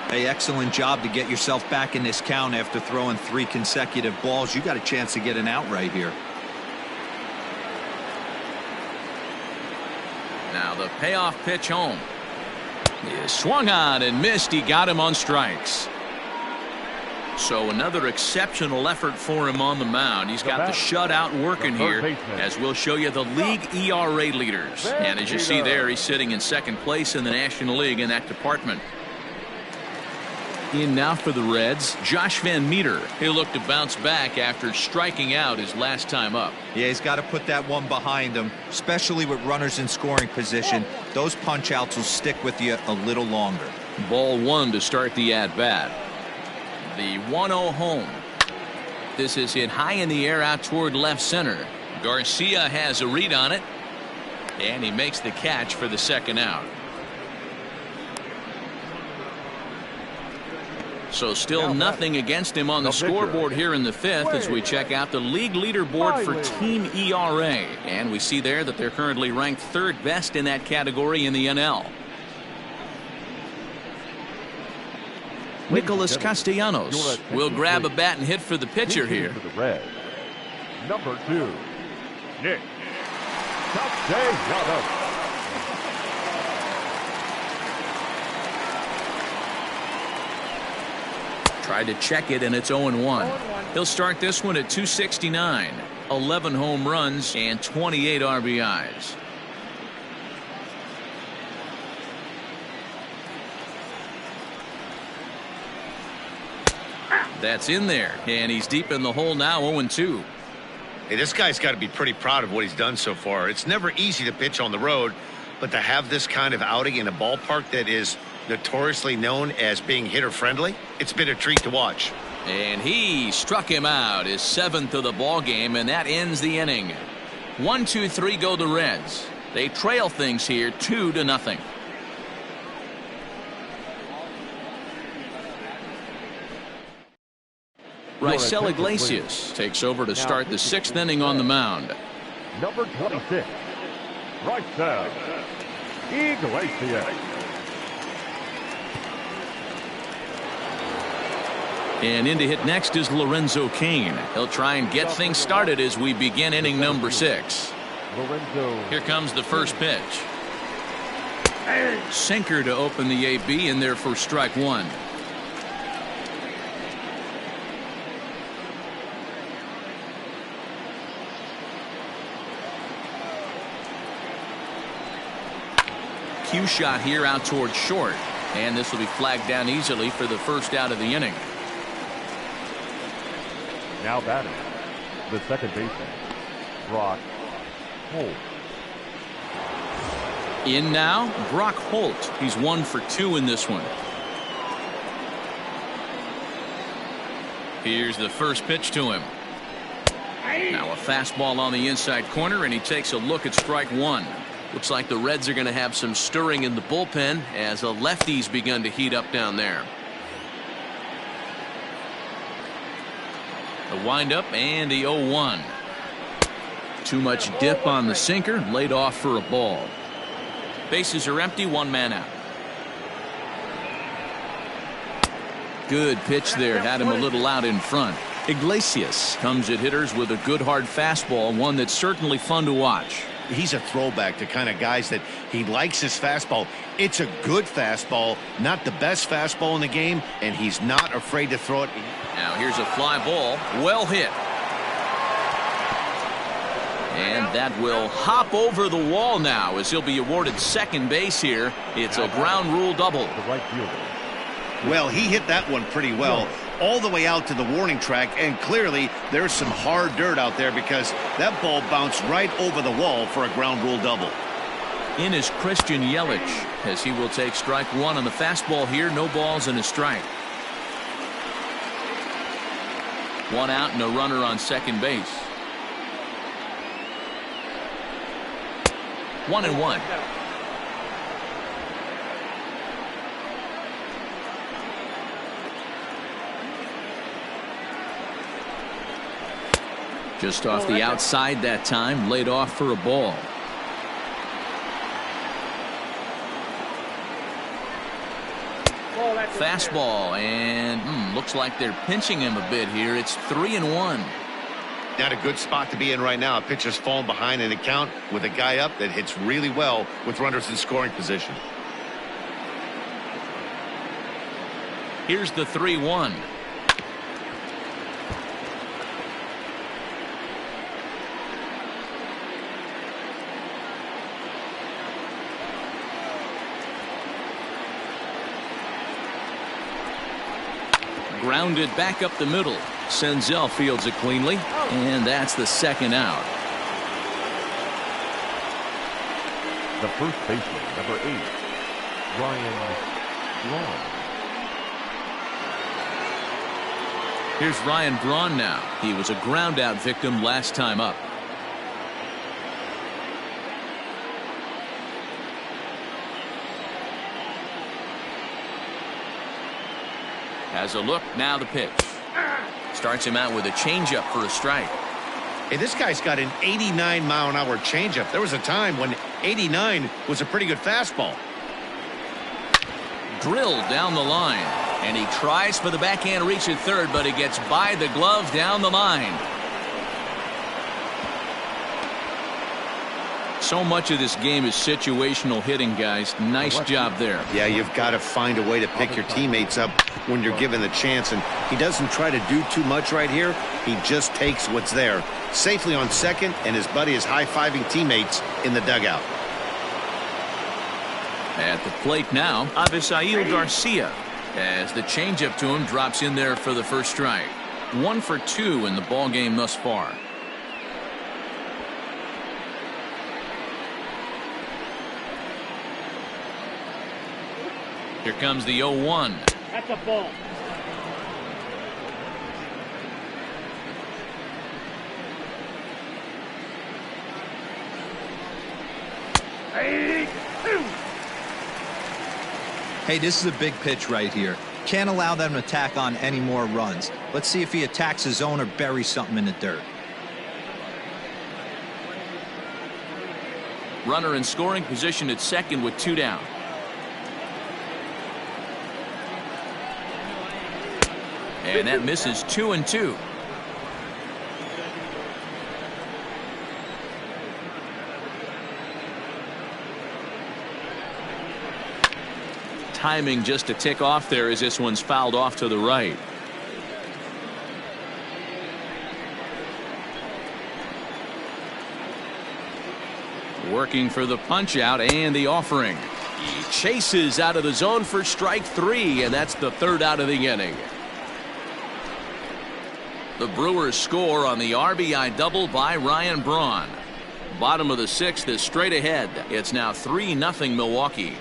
Hey, excellent job to get yourself back in this count after throwing 3 consecutive balls. You got a chance to get an out right here. Now the payoff pitch home. He swung on and missed. He got him on strikes. So another exceptional effort for him on the mound. He's got the shutout working here, as we'll show you the league ERA leaders. And as you see there, he's sitting in 2nd place in the National League in that department. In now for the Reds, Josh Van Meter. He'll look to bounce back after striking out his last time up. Yeah, he's got to put that one behind him, especially with runners in scoring position. Those punch outs will stick with you a little longer. Ball 1 to start the at-bat. The 1-0 home. This is hit high in the air out toward left center. Garcia has a read on it, and he makes the catch for the second out. So still nothing against him on the scoreboard here in the 5th as we check out the league leaderboard for team ERA. And we see there that they're currently ranked 3rd best in that category in the NL. Nicholas Castellanos will grab a bat and hit for the pitcher here. For the Reds, number 2, Nick Castellanos. Tried to check it, and it's 0-1. He'll start this one at 269. 11 home runs and 28 RBIs. That's in there, and he's deep in the hole now. 0-2. Hey, this guy's got to be pretty proud of what he's done so far. It's never easy to pitch on the road, but to have this kind of outing in a ballpark that is notoriously known as being hitter friendly, it's been a treat to watch. And he struck him out, his 7th of the ball game, and that ends the inning. 1-2-3 go the Reds. They trail things here 2-0. Raisel Iglesias takes over to start the 6th inning on the mound. Number 26, Raisel Iglesias. And in to hit next is Lorenzo Cain. He'll try and get things started as we begin inning number 6. Here comes the first pitch. Sinker to open the AB, in there for strike 1. Cue shot here out towards short, and this will be flagged down easily for the first out of the inning. Now batting, the second baseman, Holt. In now, Brock Holt. He's 1 for 2 in this one. Here's the first pitch to him. Now a fastball on the inside corner, and he takes a look at strike 1. Looks like the Reds are going to have some stirring in the bullpen as a lefty's begun to heat up down there. The windup and the 0-1. Too much dip on the sinker, laid off for a ball. Bases are empty, 1 man out. Good pitch there, had him a little out in front. Iglesias comes at hitters with a good hard fastball, one that's certainly fun to watch. He's a throwback to kind of guys that he likes his fastball. It's a good fastball, not the best fastball in the game, and he's not afraid to throw it. Now here's a fly ball, well hit. And that will hop over the wall now as he'll be awarded second base here. It's a ground rule double. Well, he hit that one pretty well, all the way out to the warning track, and clearly there's some hard dirt out there because that ball bounced right over the wall for a ground rule double. In is Christian Yelich as he will take strike 1 on the fastball here. No balls and a strike. 1 out and a runner on second base. 1-1. Just off the outside that time, laid off for a ball. Fastball, and looks like they're pinching him a bit here. It's 3-1. Not a good spot to be in right now. A pitcher's falling behind in the count with a guy up that hits really well with runners in scoring position. Here's the 3-1. Grounded back up the middle. Senzel fields it cleanly, and that's the second out. The first baseman, number 8, Ryan Braun. Here's Ryan Braun now. He was a ground out victim last time up. Has a look, now the pitch. Starts him out with a changeup for a strike. Hey, this guy's got an 89-mile-an-hour changeup. There was a time when 89 was a pretty good fastball. Drilled down the line, and he tries for the backhand reach at third, but he gets by the glove down the line. So much of this game is situational hitting, guys. Nice job there. Yeah, you've got to find a way to pick your teammates up when you're given the chance, and he doesn't try to do too much right here. He just takes what's there. Safely on second, and his buddy is high-fiving teammates in the dugout. At the plate now, Avisail Garcia, as the changeup to him drops in there for the first strike. 1 for 2 in the ball game thus far. Here comes the 0-1. That's a ball. Hey, this is a big pitch right here. Can't allow them to tack on any more runs. Let's see if he attacks his zone or buries something in the dirt. Runner in scoring position at second with 2 down. And that misses 2-2. Timing just a tick off there as this one's fouled off to the right. Working for the punch out and the offering. He chases out of the zone for strike 3, and that's the 3rd out of the inning. The Brewers score on the RBI double by Ryan Braun. Bottom of the 6th is straight ahead. It's now 3-0 Milwaukee.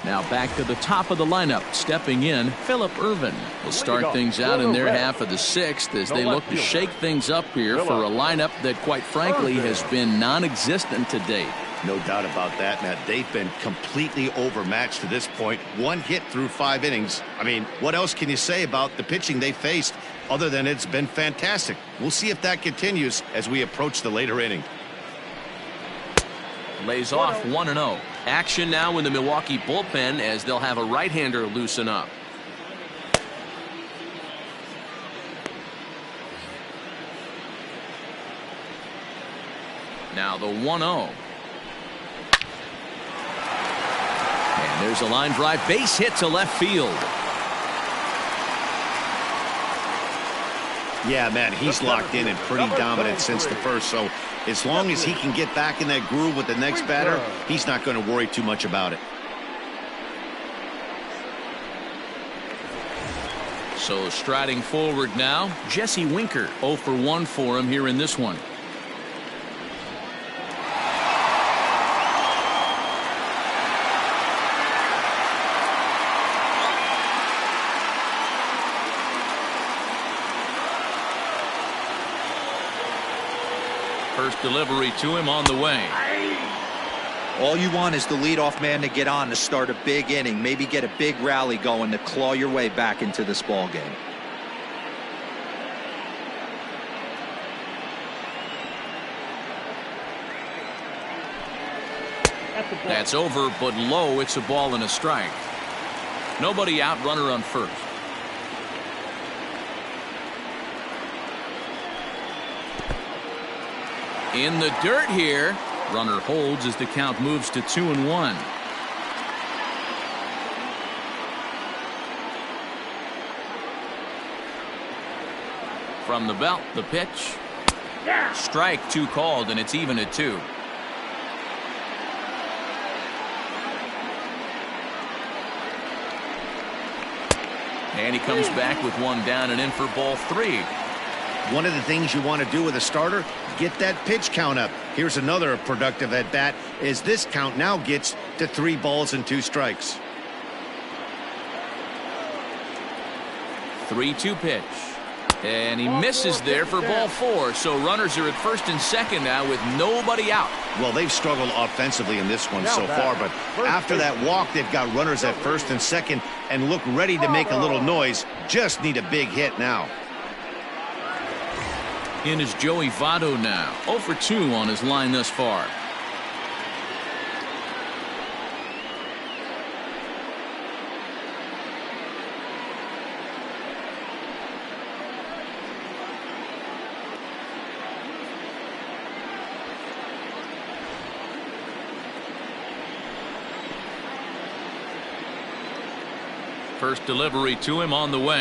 Now back to the top of the lineup. Stepping in, Phillip Ervin will start things out in their half of the 6th as they look to shake things up here for a lineup that quite frankly has been non-existent to date. No doubt about that, Matt. They've been completely overmatched to this point. 1 hit through 5 innings. I mean, what else can you say about the pitching they faced other than it's been fantastic? We'll see if that continues as we approach the later inning. Lays off 1-0. Action now in the Milwaukee bullpen as they'll have a right-hander loosen up. Now the 1-0. And there's a line drive, base hit to left field. Yeah, man, he's locked in and pretty dominant since the first, so as long as he can get back in that groove with the next batter, he's not going to worry too much about it. So striding forward now, Jesse Winker. 0 for 1 for him here in this one. First delivery to him on the way. All you want is the leadoff man to get on to start a big inning, maybe get a big rally going to claw your way back into this ball game. That's over, but low. It's a ball and a strike. Nobody out, runner on first. In the dirt here. Runner holds as the count moves to 2-1. From the belt, the pitch. Strike 2 called, and it's even at 2. And he comes back with 1 down and in for ball 3. One of the things you want to do with a starter, get that pitch count up. Here's another productive at bat as this count now gets to 3 balls and 2 strikes. 3-2 pitch. And he misses there for ball 4. So runners are at first and second now with nobody out. Well, they've struggled offensively in this one so far, but after that walk, they've got runners at first and second and look ready to make a little noise. Just need a big hit now. In is Joey Votto now. 0 for 2 on his line thus far. First delivery to him on the way.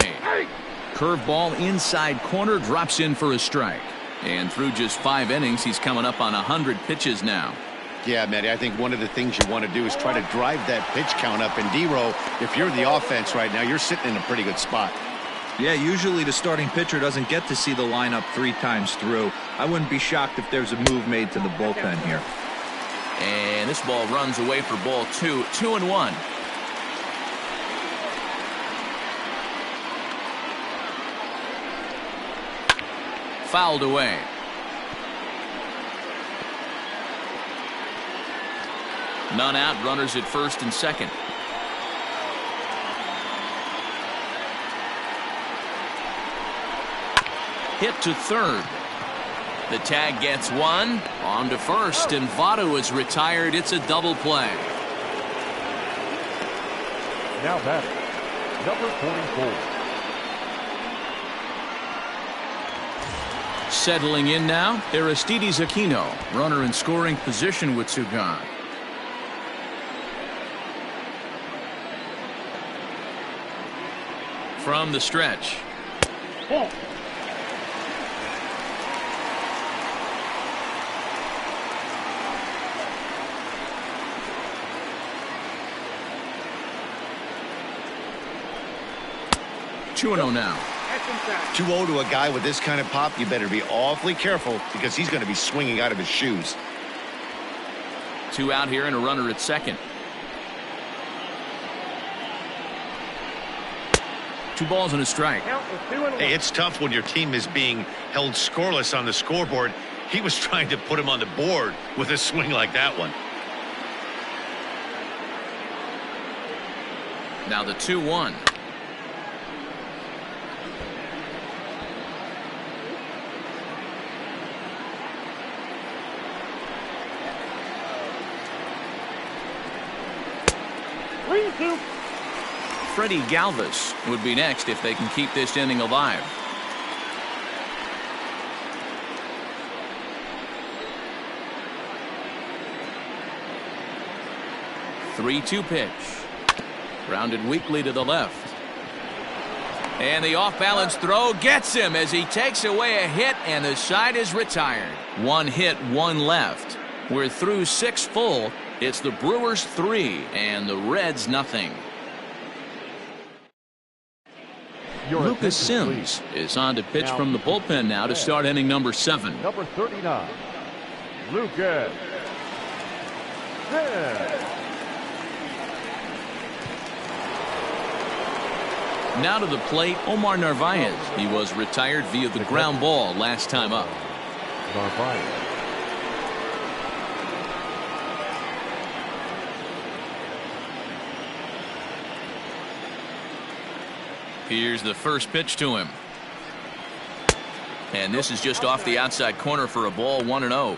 Curveball inside corner, drops in for a strike. And through just 5 innings, he's coming up on 100 pitches now. Yeah, Matty, I think one of the things you want to do is try to drive that pitch count up. And D-Row, if you're the offense right now, you're sitting in a pretty good spot. Yeah, usually the starting pitcher doesn't get to see the lineup 3 times through. I wouldn't be shocked if there's a move made to the bullpen here. And this ball runs away for ball 2. 2-1. Fouled away. None out, runners at first and second. Hit to third. The tag gets 1. On to first, and Votto is retired. It's a double play. Now batting, number 44. Settling in now, Aristides Aquino, runner in scoring position with two gone. From the stretch. Holt. Two and 0 now. 2-0 to a guy with this kind of pop. You better be awfully careful because he's going to be swinging out of his shoes. Two out here and a runner at second. Two balls and a strike. Hey, it's tough when your team is being held scoreless on the scoreboard. He was trying to put him on the board with a swing like that one. Now the 2-1. Freddie Galvis would be next if they can keep this inning alive. The 3-2 pitch. Grounded weakly to the left. And the off-balance throw gets him as he takes away a hit, and the side is retired. One hit, one left. We're through 6 full. It's the Brewers 3 and the Reds nothing. Lucas Sims is on to pitch from the bullpen now to start inning number 7. Number 39, Lucas Sims. Now to the plate, Omar Narvaez. He was retired via the ground ball last time up. Narvaez. Here's the first pitch to him. And this is just off the outside corner for a ball, 1-0.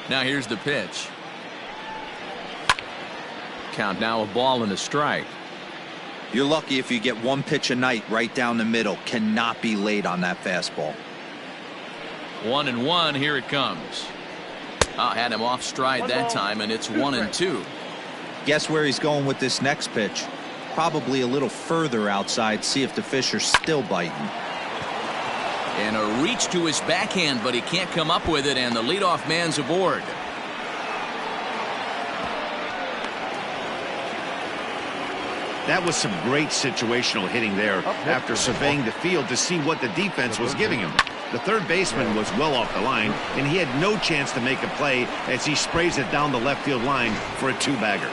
Now here's the pitch. Count now a ball and a strike. You're lucky if you get one pitch a night right down the middle. Cannot be late on that fastball. 1-1. Here it comes. Had him off stride that time, and it's 1-2. Guess where he's going with this next pitch? Probably a little further outside. See if the fish are still biting. And a reach to his backhand, but he can't come up with it, and the leadoff man's aboard. That was some great situational hitting there after surveying the field to see what the defense was giving him. The third baseman was well off the line, and he had no chance to make a play as he sprays it down the left field line for a 2-bagger.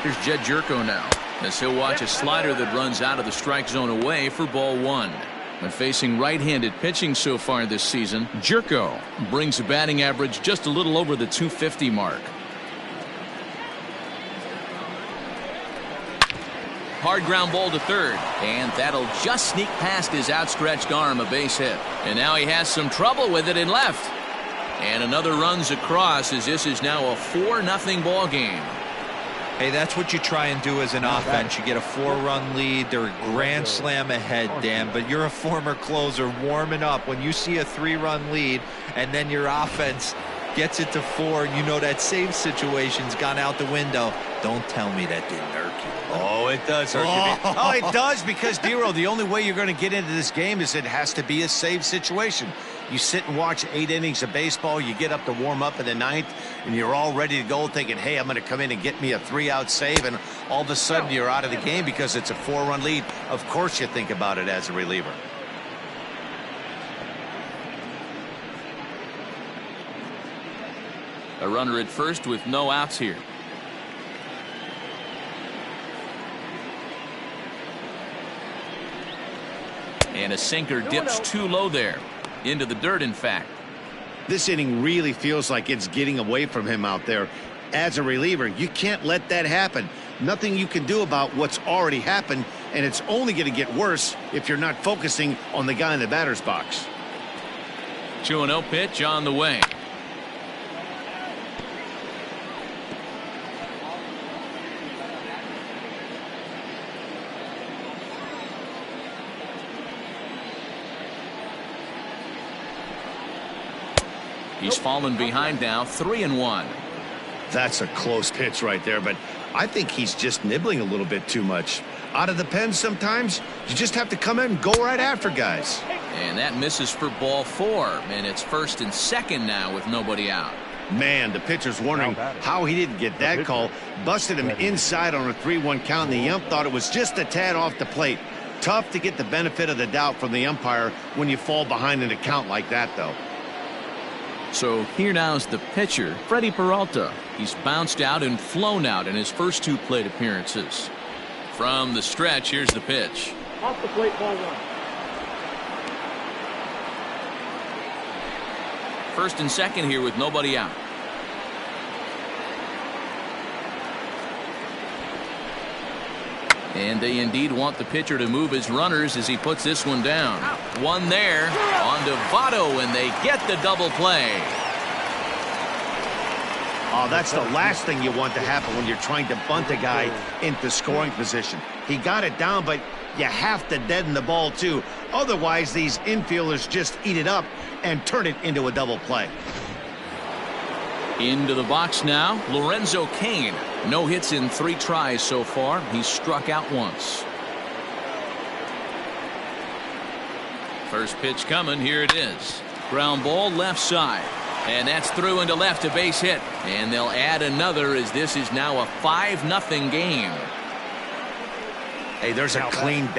Here's Jedd Gyorko now, as he'll watch a slider that runs out of the strike zone away for ball 1. When facing right-handed pitching so far this season, Gyorko brings a batting average just a little over the .250 mark. Hard ground ball to third, and that'll just sneak past his outstretched arm, a base hit. And now he has some trouble with it in left. And another run's across as this is now a 4-0 ball game. Hey, that's what you try and do as an offense. You get a 4-run lead. They're a grand slam ahead, Dan, but you're a former closer warming up. When you see a 3-run lead and then your offense gets it to 4, and you know that save situation's gone out the window, don't tell me that didn't irk you. Oh, it does hurt you. Oh, it does, because, Dero, the only way you're going to get into this game is it has to be a save situation. You sit and watch 8 innings of baseball, you get up to warm up in the 9th, and you're all ready to go thinking, hey, I'm going to come in and get me a 3-out save, and all of a sudden you're out of the game because it's a 4-run lead. Of course you think about it as a reliever. A runner at first with no outs here. And a sinker dips too low there. Into the dirt, in fact. This inning really feels like it's getting away from him out there. As a reliever, you can't let that happen. Nothing you can do about what's already happened, and it's only going to get worse if you're not focusing on the guy in the batter's box. 2-0 pitch on the way. He's fallen behind now, 3-1. That's a close pitch right there, but I think he's just nibbling a little bit too much. Out of the pen sometimes, you just have to come in and go right after guys. And that misses for ball 4, and it's 1st and 2nd now with nobody out. Man, the pitcher's wondering how he didn't get that call. Busted him inside on a 3-1 count, and the ump thought it was just a tad off the plate. Tough to get the benefit of the doubt from the umpire when you fall behind in a count like that, though. So here now's the pitcher, Freddie Peralta. He's bounced out and flown out in his first 2 plate appearances. From the stretch, here's the pitch. Off the plate, ball 1. 1st and 2nd here with nobody out. And they indeed want the pitcher to move his runners as he puts this one down. One there on to Votto, and they get the double play. Oh, that's the last thing you want to happen when you're trying to bunt a guy into scoring position. He got it down, but you have to deaden the ball too. Otherwise, these infielders just eat it up and turn it into a double play. Into the box now, Lorenzo Cain. No hits in 3 tries so far. He's struck out once. First pitch coming. Here it is. Ground ball left side. And that's through into left, a base hit. And they'll add another as this is now a 5-0 game. Hey, there's a clean base.